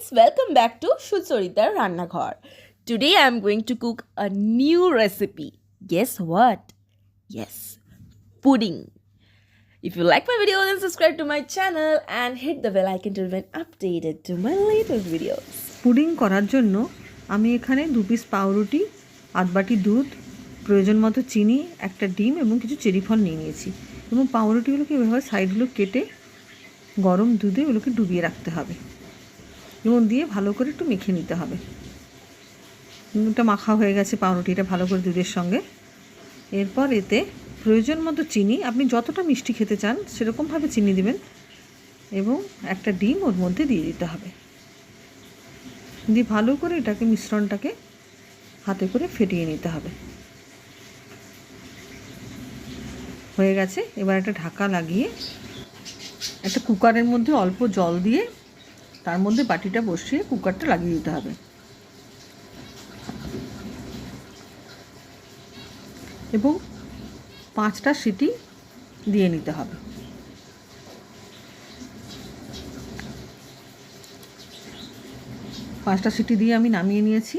friends, welcome back to Shuchoritar Rannaghar. Today I am going to cook a new recipe. Guess what? Yes, pudding. If you like my video, then subscribe to my channel and hit the bell icon to remain updated to my latest videos. Pudding করার জন্য আমি এখানে 2 piece পাউরুটি, আধ বাটি দুধ, প্রয়োজন মতো চিনি, একটা ডিম এবং কিছু চেরি ফল নিয়ে নিয়েছি। এবং পাউরুটিগুলোকে এভাবে সাইডগুলো কেটে গরম দুধে ওগুলোকে ডুবিয়ে রাখতে হবে এবং দিয়ে ভালো করে একটু মেখে নিতে হবে। দুধটা মাখা হয়ে গেছে পাউরুটিটা ভালো করে দুধের সঙ্গে। এরপর এতে প্রয়োজন মতো চিনি, আপনি যতটা মিষ্টি খেতে চান সেরকমভাবে চিনি দিবেন এবং একটা ডিম ওর মধ্যে দিয়ে দিতে হবে। দিয়ে ভালো করে এটাকে মিশ্রণটাকে হাতে করে ফেটিয়ে নিতে হবে। হয়ে গেছে। এবার একটা ঢাকা লাগিয়ে একটা কুকারের মধ্যে অল্প জল দিয়ে তার মধ্যে বাটিটা বসিয়ে কুকারটা লাগিয়ে দিতে হবে এবং 5টা সিটি দিয়ে নিতে হবে। 5টা সিটি দিয়ে আমি নামিয়ে নিয়েছি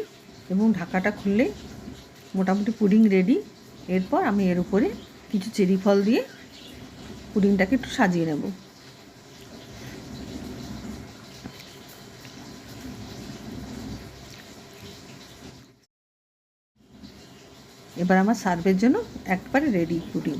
এবং ঢাকাটা খুললে মোটামুটি পুডিং রেডি। এরপর আমি এর উপরে কিছু চেরি ফল দিয়ে পুডিংটাকে একটু সাজিয়ে নেব। এবার আমার সার্ভের জন্য একবারে রেডি পুডিং।